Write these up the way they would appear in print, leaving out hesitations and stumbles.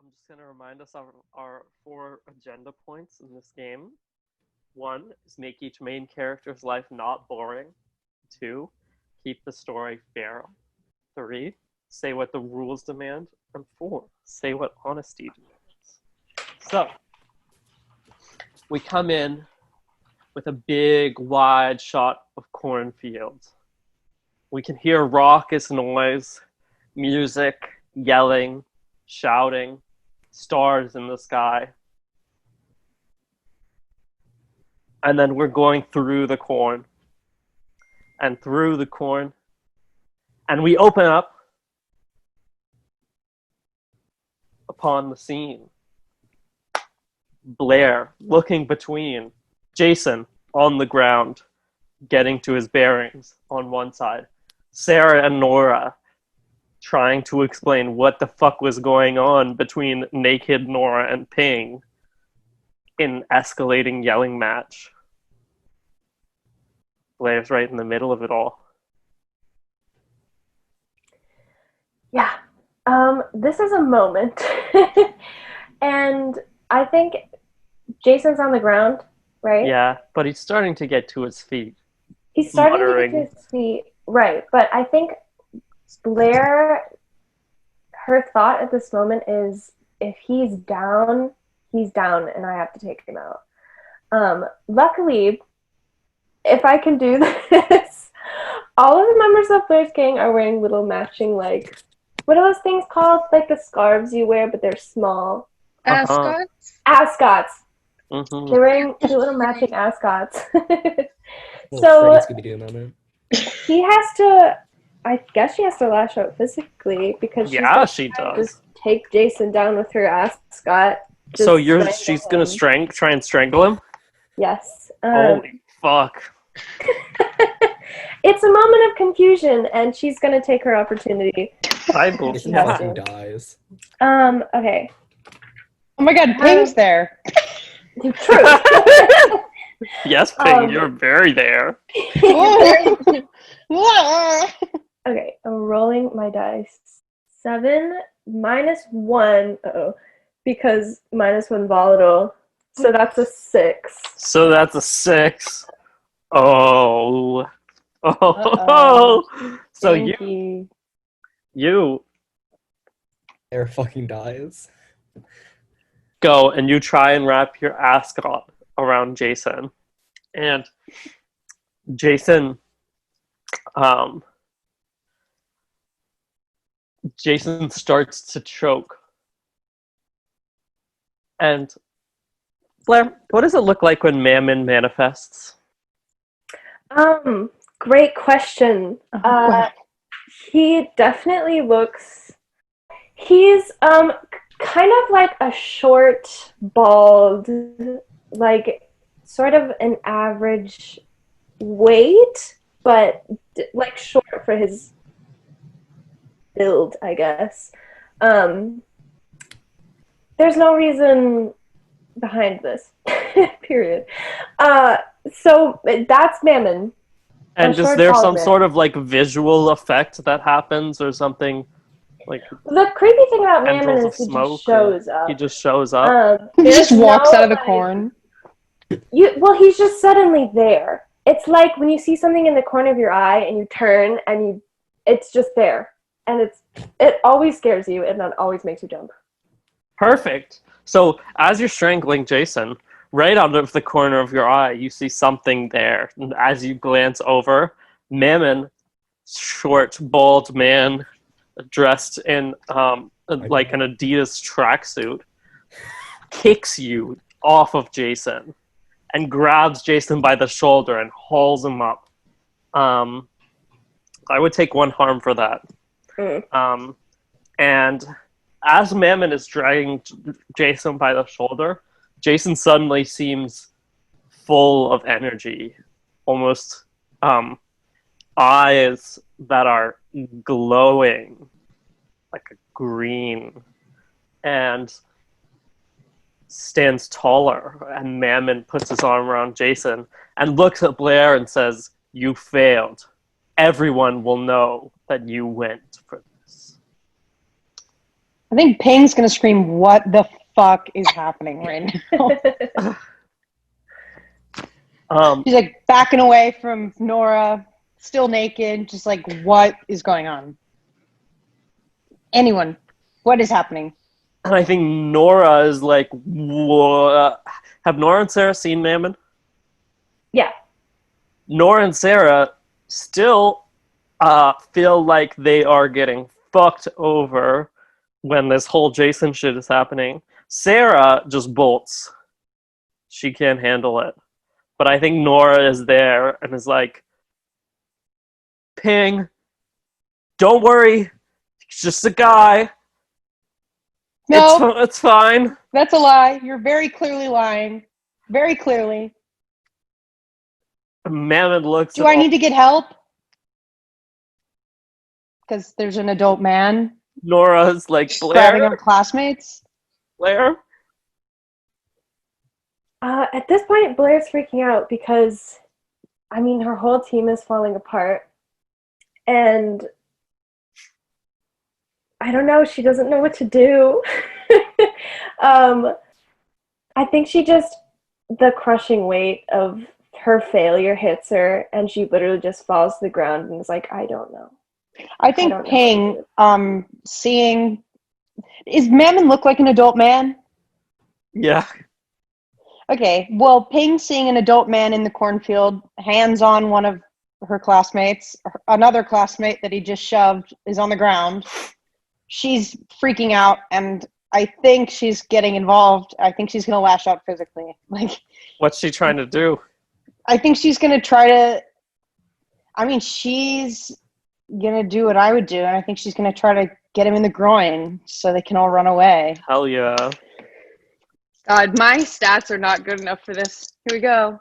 I'm just going to remind us of our 4 agenda points in this game. 1 is make each main character's life not boring. 2, keep the story fair. 3, say what the rules demand. And 4, say what honesty demands. So, we come in with a big, wide shot of cornfields. We can hear raucous noise, music, yelling, shouting, stars in the sky. And then we're going through the corn. And through the corn. And we open up upon the scene. Blair looking between. Jason on the ground, getting to his bearings on one side. Sarah and Nora trying to explain what the fuck was going on between naked Nora and Ping in escalating yelling match. Blair's right in the middle of it all. Yeah. This is a moment. And I think Jason's on the ground, right? Yeah, but he's starting to get to his feet. He's starting to get to his feet. Right, but I think Blair, her thought at this moment is, if he's down, and I have to take him out. Luckily, if I can do this, all of the members of Blair's gang are wearing little matching, like, what are those things called? Like the scarves you wear, but they're small. Ascots? Ascots. Mm-hmm. They're wearing cute little matching ascots. So Scooby-Doo moment. He has to, I guess she has to lash out physically because she does. Just take Jason down with her ascot. So she's gonna try and strangle him? Yes. Holy fuck. It's a moment of confusion, and she's gonna take her opportunity. I believe She fucking dies. Okay. Oh my god, Ping's there. True. Yes, Ping, you're very there. Okay, I'm rolling my dice. 7 minus 1. Because -1 volatile. So that's a 6. So that's a 6. Oh. So you Air fucking dies. go and you try and wrap your ascot around Jason. And Jason starts to choke. And Blair, what does it look like when Mammon manifests? Great question. He definitely looks, he's kind of like a short, bald, like sort of an average weight, but like short for his build, I guess. There's no reason behind this. Period. So that's Mammon. And is there some sort of like visual effect that happens or something? Like the creepy thing about Mammon is he just shows up. He just shows up. He just walks out of the corn. He's just suddenly there. It's like when you see something in the corner of your eye and you turn and it's just there. And it always scares you and that always makes you jump. Perfect. So as you're strangling Jason, right out of the corner of your eye, you see something there. And as you glance over, Mammon, short, bald man, dressed in like an Adidas tracksuit, kicks you off of Jason and grabs Jason by the shoulder and hauls him up. I would take 1 harm for that. And as Mammon is dragging Jason by the shoulder, Jason suddenly seems full of energy, almost eyes that are glowing like a green, and stands taller. And Mammon puts his arm around Jason and looks at Blair and says, "You failed. Everyone will know that you went for this." I think Ping's gonna scream, "What the fuck is happening right now?" She's like backing away from Nora, still naked, just like, what is going on? Anyone, what is happening? And I think Nora is like, what? Have Nora and Sarah seen Mammon? Yeah. Nora and Sarah still feel like they are getting fucked over when this whole Jason shit is happening. Sarah just bolts. She can't handle it. But I think Nora is there and is like, Ping, don't worry. He's just a guy. No, It's fine. that's a lie. You're very clearly lying. Very clearly. Mammon looks Do I need to get help? Because there's an adult man Nora's like, grabbing Blair? her classmates. Blair? At this point, Blair's freaking out because, I mean, her whole team is falling apart. And I don't know, she doesn't know what to do. I think the crushing weight of her failure hits her, and she literally just falls to the ground and is like, I don't know. I think Ping, seeing... Does Mammon look like an adult man? Yeah. Okay, well, Ping seeing an adult man in the cornfield, hands on one of her classmates, another classmate that he just shoved is on the ground. She's freaking out, and I think she's getting involved. I think she's going to lash out physically. Like, What's she trying to do? I think she's going to try to... I mean, she's going to do what I would do, and I think she's going to try to get him in the groin so they can all run away. Hell yeah. God, my stats are not good enough for this. Here we go.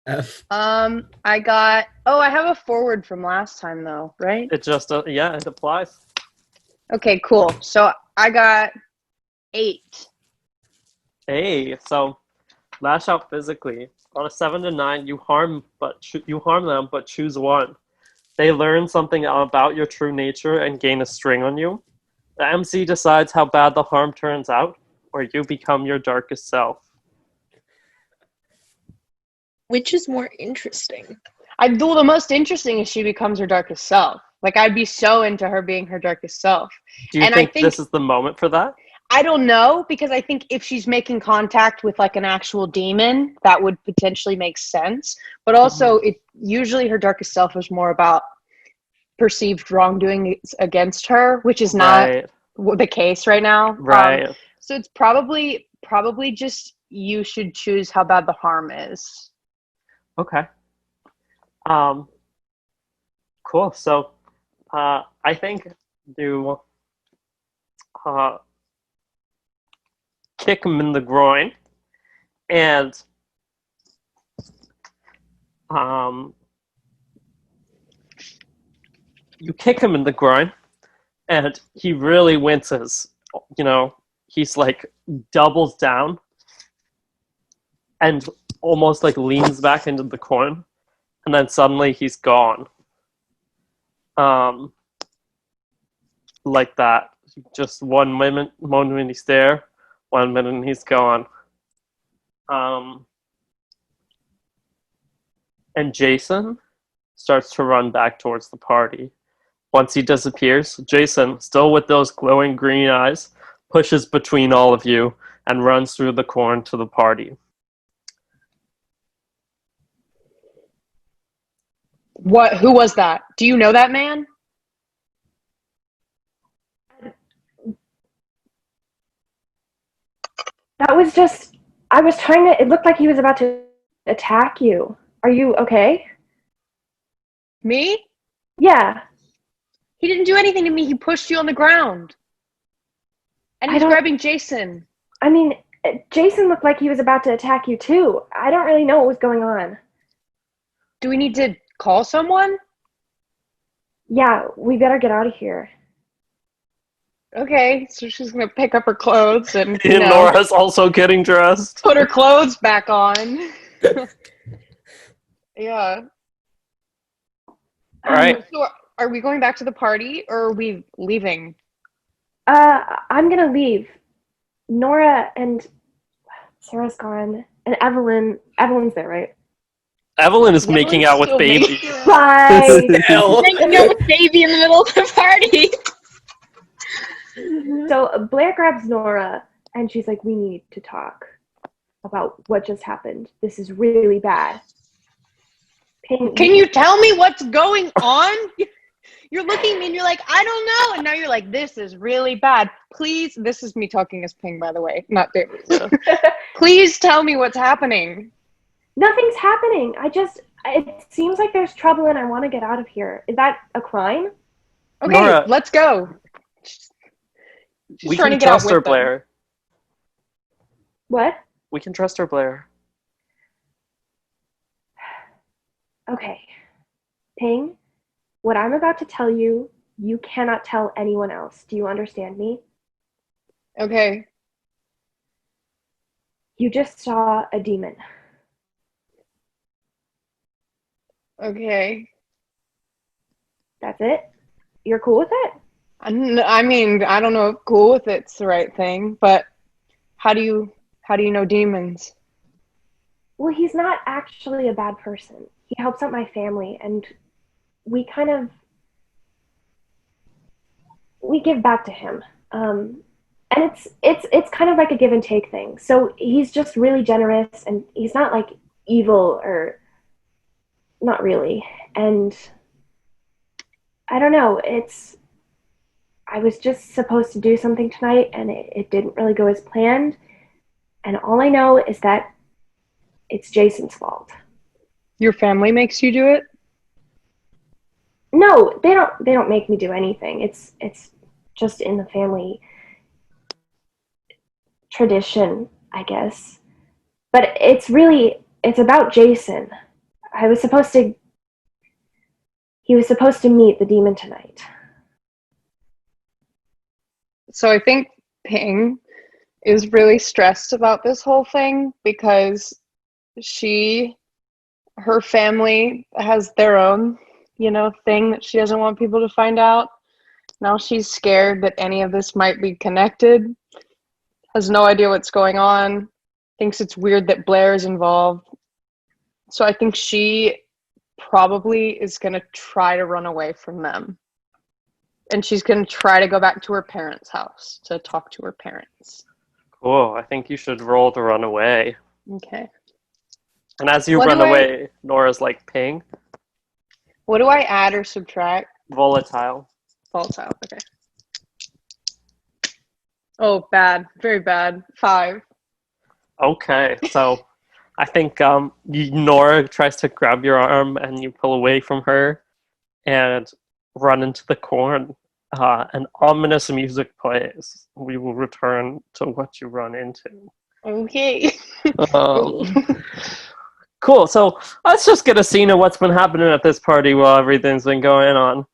F. I got... Oh, I have a forward from last time, though, right? It just, yeah, it applies. Okay, cool. So I got 8. Hey, so lash out physically. On a 7 to 9, you harm them, but choose one. They learn something about your true nature and gain a string on you. The MC decides how bad the harm turns out, or you become your darkest self. Which is more interesting? Well, the most interesting is she becomes her darkest self. Like, I'd be so into her being her darkest self. Do you And think I think this is the moment for that? I don't know, because I think if she's making contact with like an actual demon, that would potentially make sense. But also, usually her darkest self is more about perceived wrongdoing against her, which is not the case right now. Right. So it's probably just you should choose how bad the harm is. Okay. Cool. So, I think you kick him in the groin, and you kick him in the groin, and he really winces. You know, he's like doubles down and almost like leans back into the corn, and then suddenly he's gone. Like that. Just 1 moment he's there, 1 minute and he's gone. And Jason starts to run back towards the party. Once he disappears, Jason, still with those glowing green eyes, pushes between all of you and runs through the corn to the party. What? Who was that? Do you know that man? That was just, I was trying to, it looked like he was about to attack you. Are you okay? Me? Yeah. He didn't do anything to me. He pushed you on the ground. And he's grabbing Jason. I mean, Jason looked like he was about to attack you too. I don't really know what was going on. Do we need to call someone? Yeah, we better get out of here. Okay, so she's gonna pick up her clothes and Nora's also getting dressed. Put her clothes back on. Yeah. All right. So are we going back to the party or are we leaving? I'm gonna leave. Nora and Sarah's gone, and Evelyn's there, right? Evelyn is making out with Still Baby. making out. Bye. Hell. Making out with Baby in the middle of the party. So Blair grabs Nora, and she's like, "We need to talk about what just happened. This is really bad." Ping, Can you tell me what's going on? You're looking at me and you're like, I don't know. And now you're like, this is really bad. Please, this is me talking as Ping, by the way, not David. Please tell me what's happening. Nothing's happening. It seems like there's trouble, and I want to get out of here. Is that a crime? Okay, Nora. let's go. She's We trying can to get out trust with her, them. Blair. What? We can trust her, Blair. Okay. Ping, what I'm about to tell you, you cannot tell anyone else. Do you understand me? Okay. You just saw a demon. Okay. That's it? You're cool with it? I mean, I don't know if cool with it's the right thing, but how do you know demons? Well, he's not actually a bad person. He helps out my family, and we give back to him. And it's kind of like a give and take thing. So he's just really generous, and he's not like evil, or not really. And I don't know, I was just supposed to do something tonight, and it didn't really go as planned. And all I know is that it's Jason's fault. Your family makes you do it? No, they don't make me do anything. It's just in the family tradition, I guess. But it's about Jason. He was supposed to meet the demon tonight. So I think Ping is really stressed about this whole thing because her family has their own, thing that she doesn't want people to find out. Now she's scared that any of this might be connected, has no idea what's going on, thinks it's weird that Blair is involved. So I think she probably is going to try to run away from them. And she's going to try to go back to her parents' house to talk to her parents. Cool. I think you should roll to run away. Okay. And as you What run do I- away, Nora's like, Ping, What do I add or subtract? volatile. Volatile. Okay. Oh, bad. Very bad. 5. Okay, so I think Nora tries to grab your arm and you pull away from her and run into the corn. And ominous music plays. We will return to what you run into. Okay. Cool, so let's just get a scene of what's been happening at this party while everything's been going on.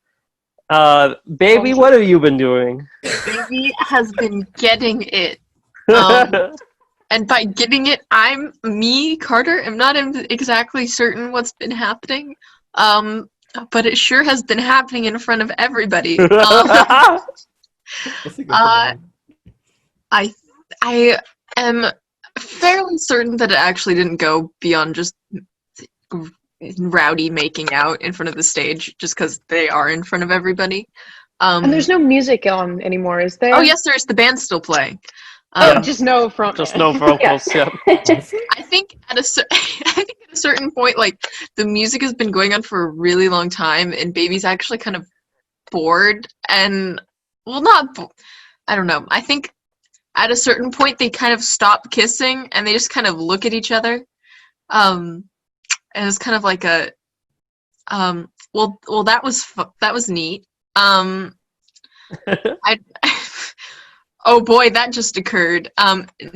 Baby, what have you been doing? Baby has been getting it. And by getting it, Carter, am not exactly certain what's been happening. But it sure has been happening in front of everybody. That's a good one. I am fairly certain that it actually didn't go beyond just Rowdy making out in front of the stage, just because they are in front of everybody. And there's no music on anymore, is there? Oh yes, there is. The band's still playing. Just no front. Just no vocals, yeah. I think at a certain point, like, the music has been going on for a really long time, and Baby's actually kind of bored, and, well, I don't know. I think at a certain point they kind of stop kissing, and they just kind of look at each other. And it's kind of like well, that was neat. Oh boy, that just occurred.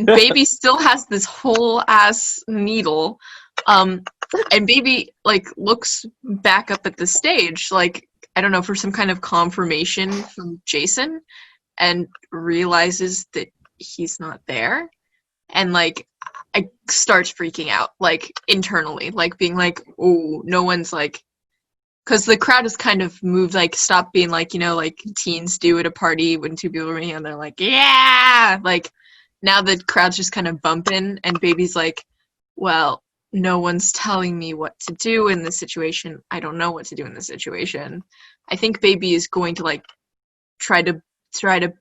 Baby still has this whole ass needle. And Baby, like, looks back up at the stage, like, I don't know, for some kind of confirmation from Jason, and realizes that he's not there. And, like, I starts freaking out, like, internally, like, being like, oh, no one's, like, because the crowd has kind of moved, like, stopped being like, you know, like teens do at a party when two people are meeting and they're like, yeah! Like, now the crowd's just kind of bumping, and Baby's like, well, no one's telling me what to do in this situation. I don't know what to do in this situation. I think Baby is going to, like, try to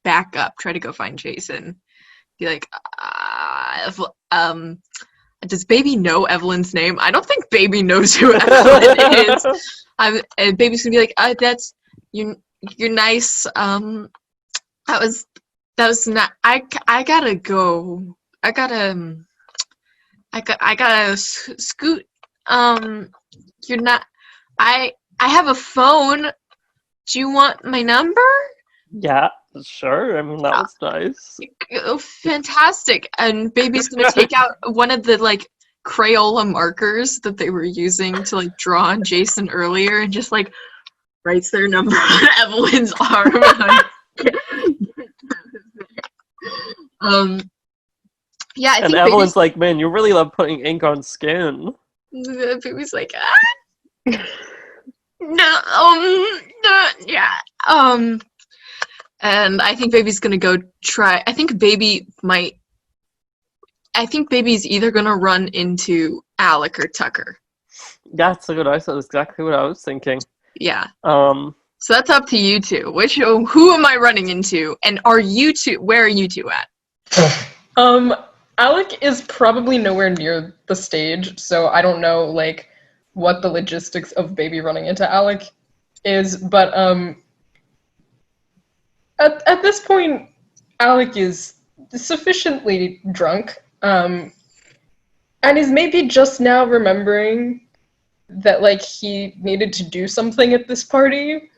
back up, try to go find Jason. Be like, does Baby know Evelyn's name? I don't think Baby knows who Evelyn is. And Baby's gonna be like, that's you're nice. That was not. I gotta go. I gotta scoot. You're not. I have a phone. Do you want my number? Yeah, sure. I mean, that was nice. Oh, fantastic. And Baby's gonna take out one of the, like, Crayola markers that they were using to, like, draw on Jason earlier and just, like, writes their number on Evelyn's arm. Yeah, I think Evelyn's like, man, you really love putting ink on skin. Baby's like, no, yeah. And I think Baby's gonna go try. I think Baby's either gonna run into Alec or Tucker. That's a good idea. That's exactly what I was thinking. Yeah. So that's up to you two. Who am I running into? And where are you two at? Alec is probably nowhere near the stage, so I don't know, like, what the logistics of Baby running into Alec is, but, at this point, Alec is sufficiently drunk, and is maybe just now remembering that, like, he needed to do something at this party.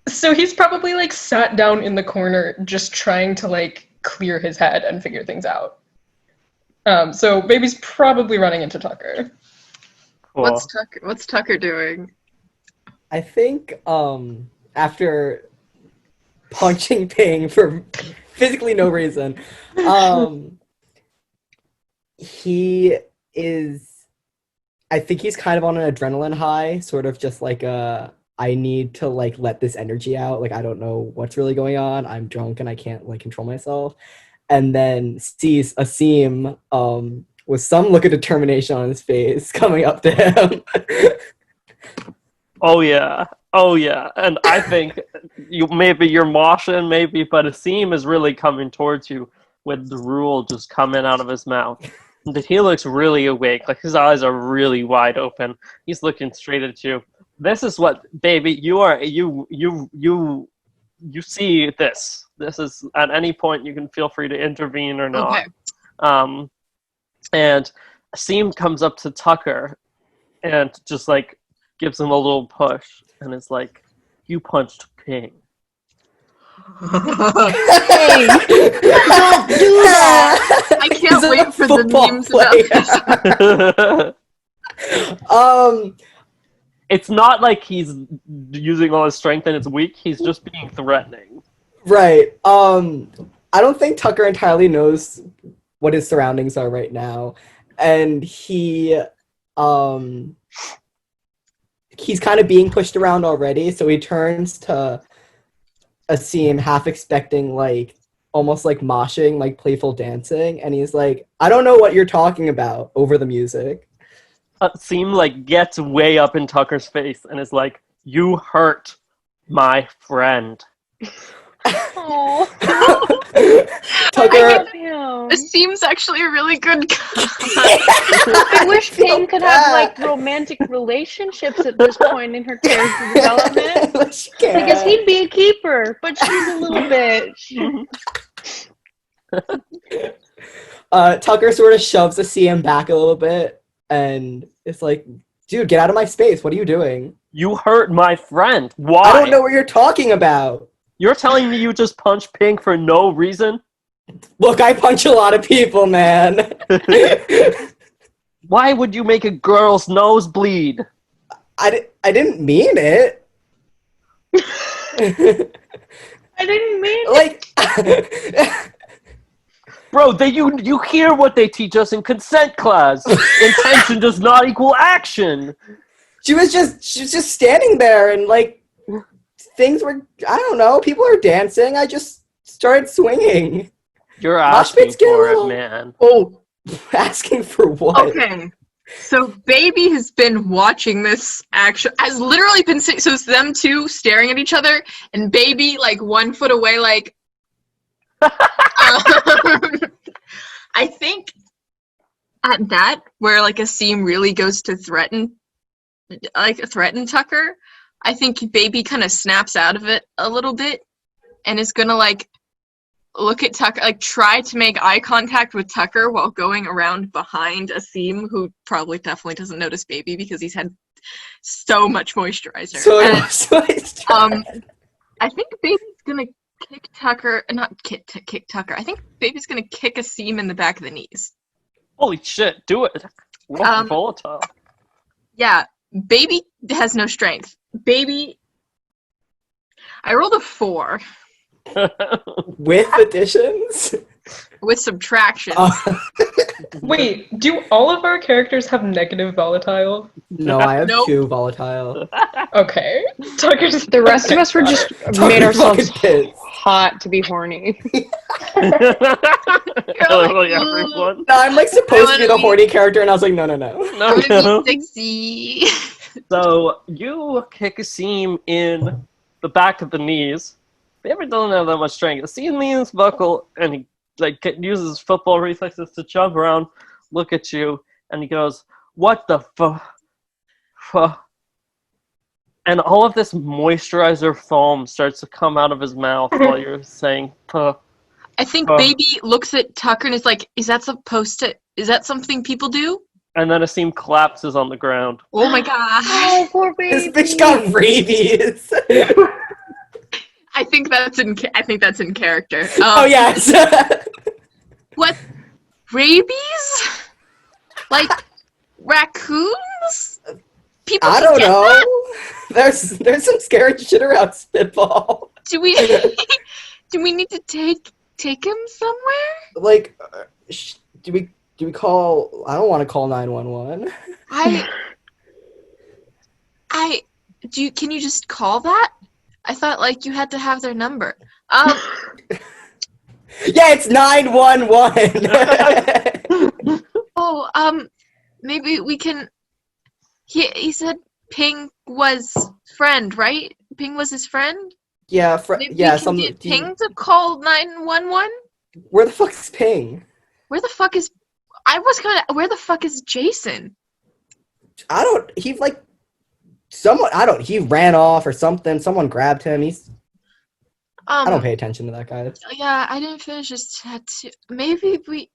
So he's probably, like, sat down in the corner just trying to, like, clear his head and figure things out. So Baby's probably running into Tucker. Cool. What's Tucker doing? I think after punching Ping for physically no reason, he is. I think he's kind of on an adrenaline high, sort of just like I need to, like, let this energy out. Like, I don't know what's really going on. I'm drunk and I can't, like, control myself. And then sees Asim with some look of determination on his face coming up to him. Oh yeah. And I think you're moshing, but Asim is really coming towards you with the rule just coming out of his mouth. And he looks really awake, like his eyes are really wide open. He's looking straight at you. This is what, Baby, you see this. This is, at any point you can feel free to intervene or not. Okay. And Asim comes up to Tucker and just, like, gives him a little push and is like, you punched Ping. Hey, don't do that. I can't wait for the memes about this. It's not like he's using all his strength and it's weak. He's just being threatening. Right. I don't think Tucker entirely knows what his surroundings are right now, and he's kind of being pushed around already. So he turns to Asim, half expecting, like, almost like moshing, like playful dancing, and he's like, "I don't know what you're talking about," over the music. Asim, like, gets way up in Tucker's face and is like, you hurt my friend. Aww. Tucker. This seems actually a really good guy. I wish Ping could have, like, romantic relationships at this point in her character development. Because he'd be a keeper, but she's a little bitch. Tucker sort of shoves the CM back a little bit, and it's like, dude, get out of my space. What are you doing? You hurt my friend. Why? I don't know what you're talking about. You're telling me you just punched Pink for no reason? Look, I punch a lot of people, man. Why would you make a girl's nose bleed? I didn't mean it. I didn't mean like Bro, you hear what they teach us in consent class. Intention does not equal action. She was just standing there and like things were, I don't know, people are dancing. I just started swinging. You're Mosh asking pits get a for little- it, man. Oh, Asking for what? okay. So Baby has been watching this action. Has literally been so it's them two staring at each other, and Baby like 1 foot away, like. I think at that where like Asim really goes to threaten Tucker, I think Baby kind of snaps out of it a little bit and is gonna like look at Tucker, like try to make eye contact with Tucker while going around behind Asim, who probably definitely doesn't notice Baby because he's had so much moisturizer. And, I think Baby's gonna kick Tucker, not kick Tucker. I think Baby's gonna kick Asim in the back of the knees. Holy shit, do it. Roll volatile. Yeah, Baby has no strength. Baby, I rolled a 4 With additions? with subtraction. Wait, do all of our characters have negative volatile? No, I have Nope. 2 volatile. Okay. Tucker's The rest of us were just made Tucker's ourselves fucking pissed. hot to be horny. Literally everyone. No, I'm like supposed to be the wanna be- horny character, and I was like, no. I'm No. gonna be sexy. So you kick Asim in the back of the knees. Baby doesn't have that much strength. Asim leans buckle and he uses football reflexes to jump around, look at you, and he goes, "What the fuck?" And all of this moisturizer foam starts to come out of his mouth while you're saying "puh." I think Oh. Baby looks at Tucker and is like, is that something people do? And then Asim collapses on the ground. Oh my god. Poor This bitch got rabies. I think that's in character. Oh, yes. What? Rabies? Like raccoons? People I can don't get know. that? There's some scary shit around Spitball. Do we need to take him somewhere? Like, do we call? I don't want to call 911. Can you just call that? I thought like you had to have their number. Yeah, it's 911. Maybe we can. He said Ping was friend, right? Ping was his friend. Yeah, Maybe yeah. we can get Do you- Ping to call 911. Where the fuck is Ping? Where the fuck is? I was gonna. Where the fuck is Jason? I don't. He like someone. I don't. He ran off or something. Someone grabbed him. I don't pay attention to that guy. Yeah, I didn't finish his tattoo. Maybe we.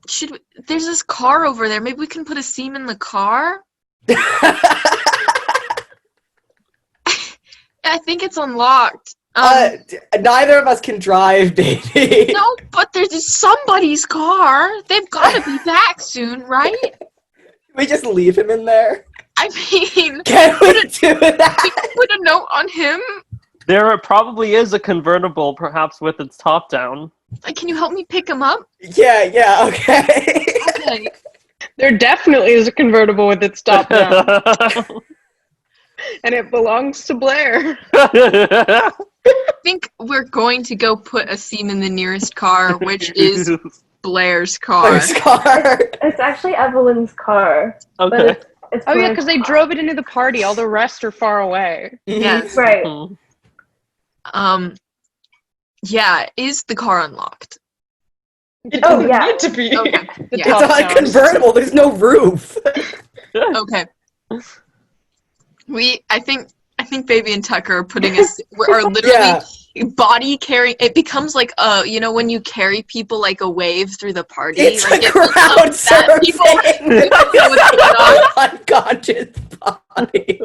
Should we, there's this car over there. Maybe we can put Asim in the car. I think it's unlocked. Neither of us can drive, baby. No, but there's somebody's car. They've got to be back soon, right? We just leave him in there. I mean, Can we do we that? can put a note on him. There probably is a convertible, perhaps with its top down. Like, can you help me pick him up? Yeah, okay. Okay. There definitely is a convertible with its top down, and it belongs to Blair. I think we're going to go put Asim in the nearest car, which is Blair's car. First car. It's actually Evelyn's car. But Okay. it's Oh yeah, Blair's because they car. drove it into the party. All the rest are far away. Yes. Right. Mhm. Yeah, is the car unlocked? It Oh, doesn't yeah. need to be. Okay. The Yeah. top It's not down. convertible. There's no roof. Okay. I think Baby and Tucker are putting us are literally body carrying. It becomes like when you carry people like a wave through the party. It's like a it crowd becomes that. People know what's going on. Unconscious body.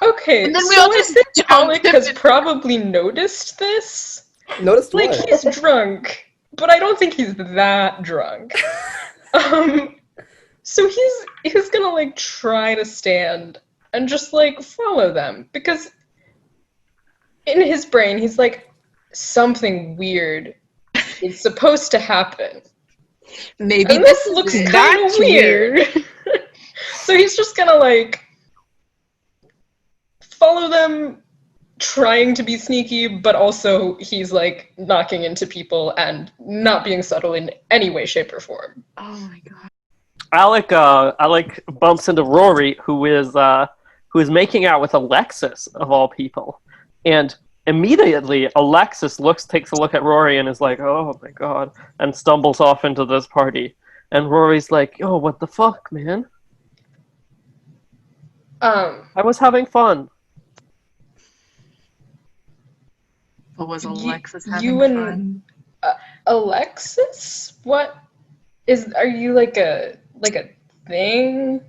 Okay, And then we so all I just think jump Alec has and- probably noticed this. Notice Like, what? he's drunk, but I don't think he's that drunk. So he's gonna, like, try to stand and just, like, follow them. Because in his brain, he's like, something weird is supposed to happen. Maybe And this this looks is it. kind of That's weird. So he's just gonna like follow them, trying to be sneaky, but also he's like knocking into people and not being subtle in any way, shape, or form. Oh my god. Alec bumps into Rory, who is making out with Alexis of all people, and immediately Alexis takes a look at Rory and is like, "Oh my god," and stumbles off into this party. And Rory's like, "Oh, what the fuck, man? I was having fun." What was You- Alexis you having and- fun? Alexis, what are you like a thing?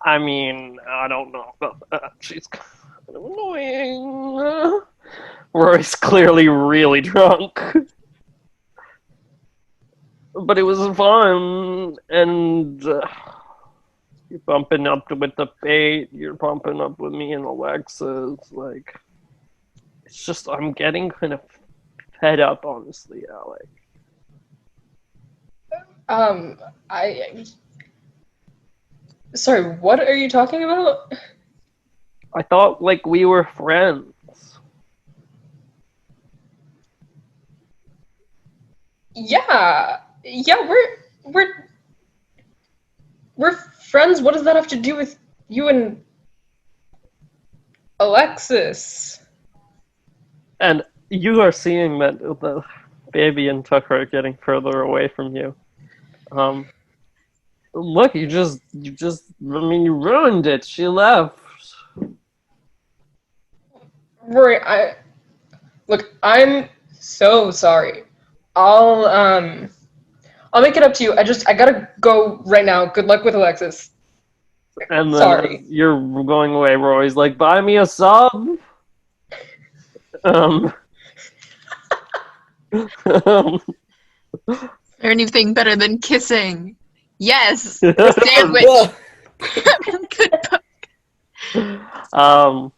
I mean, I don't know about that. She's kind of annoying. Rory's clearly really drunk. But it was fun, and you're bumping up with the bait, you're bumping up with me and Alexis, like, it's just, I'm getting kind of fed up, honestly, Alec. Sorry, what are you talking about? I thought, like, we were friends. Yeah, we're friends. What does that have to do with you and Alexis? And you are seeing that the baby and Tucker are getting further away from you. Look, you ruined it. She left. Rory, I'm so sorry. I'll make it up to you. I gotta go right now. Good luck with Alexis. And then Sorry. you're going away, Roy's like, buy me a sub. Is there anything better than kissing? Yes! A sandwich! Whoa.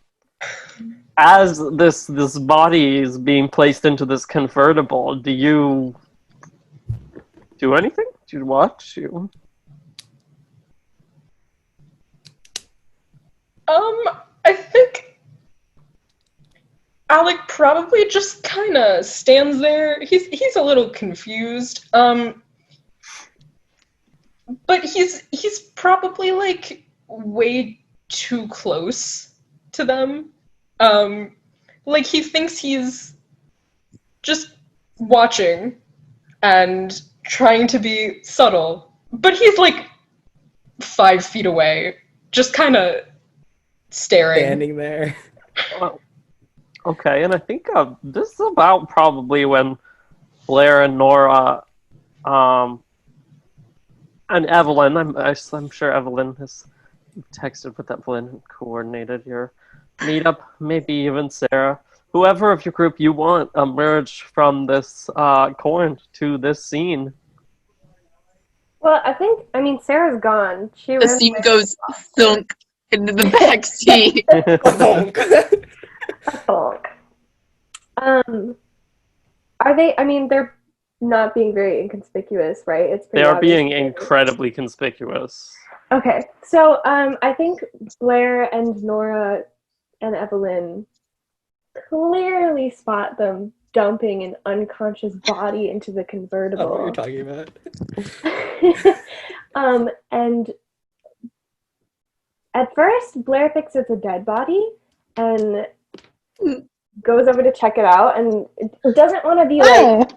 As this body is being placed into this convertible, do you do anything? Do you watch? I think Alec probably just kind of stands there. He's a little confused. But he's probably like way too close to them. Like he thinks he's just watching and trying to be subtle, but he's like 5 feet away, just kind of staring. Standing there. Well, okay, and I think this is about probably when Blair and Nora, and Evelyn. I'm sure Evelyn has texted with Evelyn and coordinated your meetup. Maybe even Sarah. Whoever of your group you want emerge from this corn to this scene. Well, I mean, Sarah's gone. She The ran scene away. goes thunk into the back seat. Thunk. Are they? I mean, they're not being very inconspicuous, right? It's They pretty are obvious being that they're- incredibly conspicuous. Okay, so I think Blair and Nora and Evelyn clearly spot them dumping an unconscious body into the I don't know convertible. what you're talking about. And at first, Blair thinks it's a dead body and goes over to check it out and doesn't want to be like,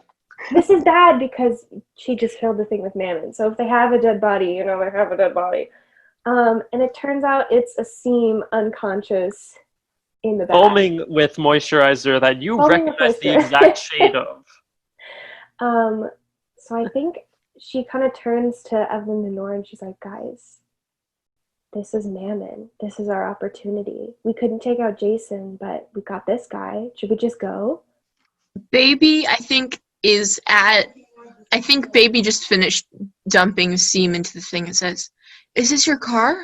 this is bad because she just filled the thing with Mammon. So if they have a dead body, they have a dead body. And it turns out it's a seam unconscious in the back. Foaming with moisturizer that you Foaming with recognize the moisture. exact shade of. So I think she kind of turns to Evelyn and Nora and she's like, guys, this is Mammon. This is our opportunity. We couldn't take out Jason, but we got this guy. Should we just go? Baby, I think Baby just finished dumping seam into the thing and says, "Is this your car?"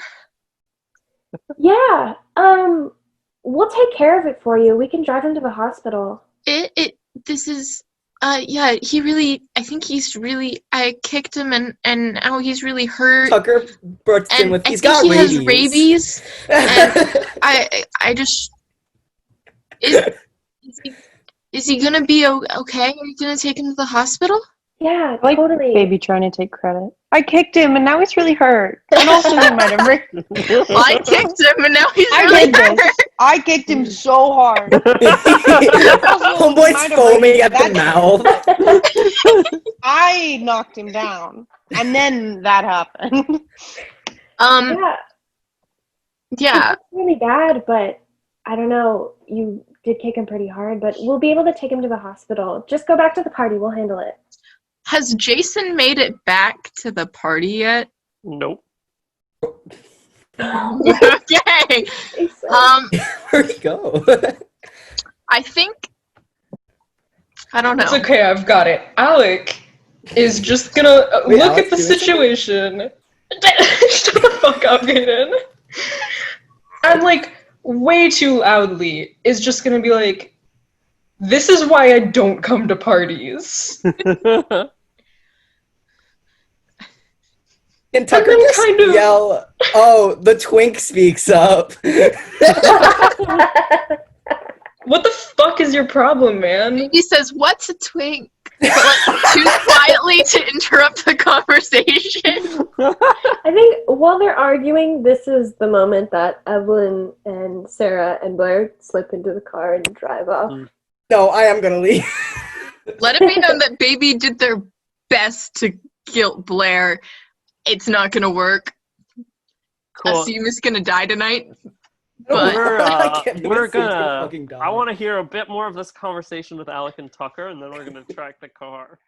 Yeah. We'll take care of it for you. We can drive him to the hospital. This is yeah, I think I kicked him and now he's really hurt. Tucker bursts in And with, I he's think got he rabies. has rabies. And I just is he gonna be okay? Are you gonna take him to the hospital? Yeah, Like totally. baby trying to take credit. I kicked him and now he's really hurt. And also he might have I kicked him and now he's I really did hurt. this. I kicked him so hard. Homeboy's might have foaming at the rabies. mouth. I knocked him down. And then that happened. Yeah, Yeah. it's really bad, but I don't know. You did kick him pretty hard, but we'll be able to take him to the hospital. Just go back to the party. We'll handle it. Has Jason made it back to the party yet? Nope. Okay. Where'd he go? I think I don't know. It's okay, I've got it. Alec is just gonna Wait, look Alex at the doing something? situation. Shut the fuck up, Hayden. And like, way too loudly, is just gonna be like, this is why I don't come to parties. Can Tucker then just kind of- yell, oh, the twink speaks up. What the fuck is your problem, man? He says, "What's a twink?" But like too quietly to interrupt the conversation. I think while they're arguing, this is the moment that Evelyn and Sarah and Blair slip into the car and drive off. No, I am gonna leave. Let it be known that Baby did their best to guilt Blair. It's not gonna work. Cool. Asim is gonna die tonight. But We're gonna. I want to hear a bit more of this conversation with Alec and Tucker, and then we're gonna track the car.